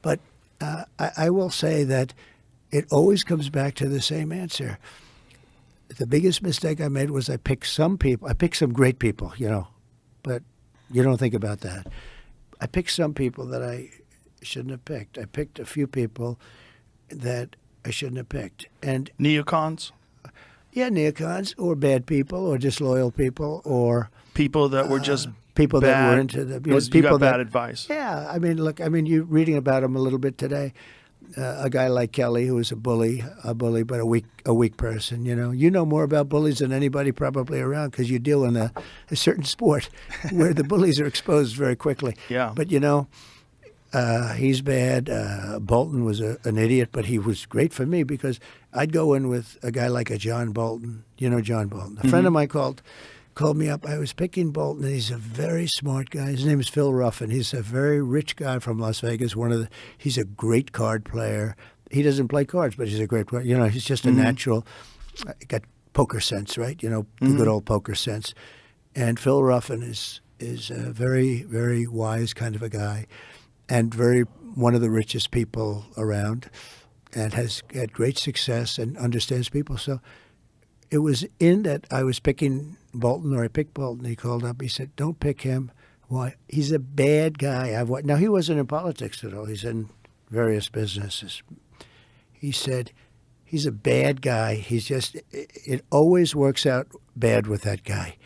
But I will say that it always comes back to the same answer. The biggest mistake I made was I picked some people. I picked some great people, but you don't think about that. I picked some people that I shouldn't have picked. I picked a few people that I shouldn't have picked. And neocons? Yeah, neocons, or bad people, or disloyal people, or people that were just people bad. That were into the people you got bad advice. Yeah, I mean, look, you're reading about them a little bit today. A guy like Kelly, who was a bully, but a weak person. You know more about bullies than anybody probably around because you deal in a certain sport where the bullies are exposed very quickly. Yeah. But he's bad. Bolton was an idiot, but he was great for me because I'd go in with a guy like a John Bolton. John Bolton. A friend of mine called me up. I was picking Bolton, and he's a very smart guy. His name is Phil Ruffin. He's a very rich guy from Las Vegas. He's a great card player. He doesn't play cards, but he's a great player. He's just a natural. Got poker sense, right? The good old poker sense. And Phil Ruffin is a very, very wise kind of a guy, and one of the richest people around, and has had great success and understands people. So it was in that I was picking Bolton, or I picked Bolton. He called up. He said, "Don't pick him. Why? He's a bad guy." Now, he wasn't in politics at all. He's in various businesses. He said, "He's a bad guy. It always works out bad with that guy."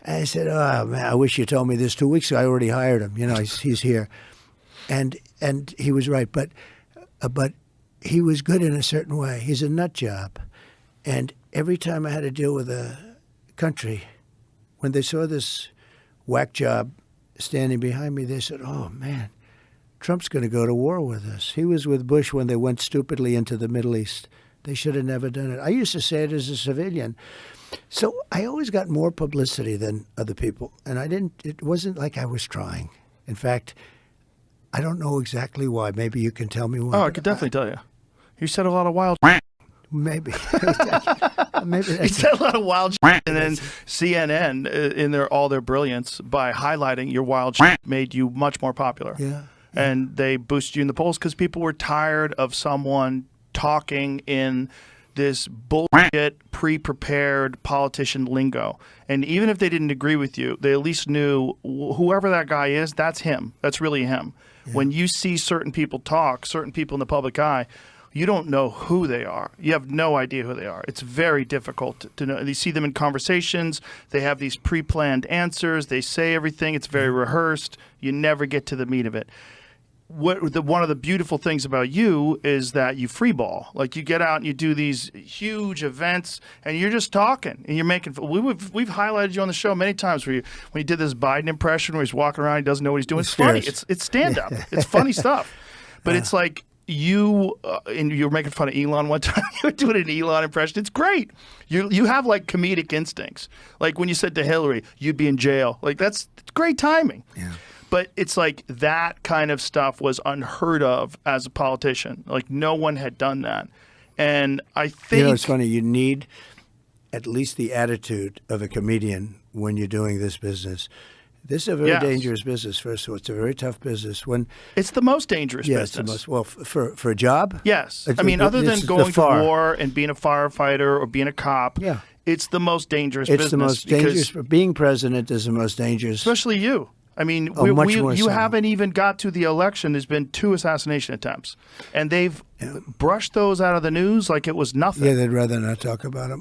I said, "Oh, man, I wish you told me this 2 weeks ago. I already hired him. He's here." And he was right. But he was good in a certain way. He's a nut job. And every time I had to deal with a country, when they saw this whack job standing behind me, they said, "Oh, man, Trump's going to go to war with us." He was with Bush when they went stupidly into the Middle East. They should have never done it. I used to say it as a civilian. So I always got more publicity than other people. And it wasn't like I was trying. In fact, I don't know exactly why. Maybe you can tell me why. Oh, I could definitely tell you. You said a lot of wild Maybe. Maybe he said a lot of wild shit, and then CNN, in all their brilliance, by highlighting your wild shit, made you much more popular. Yeah. And they boosted you in the polls because people were tired of someone talking in this bullshit, pre-prepared politician lingo. And even if they didn't agree with you, they at least knew whoever that guy is, that's him. That's really him. Yeah. When you see certain people talk, certain people in the public eye, you don't know who they are. You have no idea who they are. It's very difficult to know. You see them in conversations. They have these pre-planned answers. They say everything. It's very rehearsed. You never get to the meat of it. One of the beautiful things about you is that you freeball. Like, you get out and you do these huge events, and you're just talking, and you're making. We've highlighted you on the show many times when you did this Biden impression where he's walking around, he doesn't know what he's doing. It's funny. It's stand up. It's funny stuff. But it's like you and you were making fun of Elon one time. You were doing an Elon impression. It's great. You have like comedic instincts. Like when you said to Hillary, "You'd be in jail." Like it's great timing. Yeah. But it's like that kind of stuff was unheard of as a politician. Like no one had done that. And I think... it's funny. You need at least the attitude of a comedian when you're doing this business. This is a very dangerous business, first of all. It's a very tough business. It's the most dangerous business. It's the most, well, for a job? Yes. Other than going to war and being a firefighter or being a cop, it's the most dangerous business. It's the most dangerous. Being president is the most dangerous. Especially you. I mean, you haven't even got to the election. There's been 2 assassination attempts. And they've brushed those out of the news like it was nothing. Yeah, they'd rather not talk about them.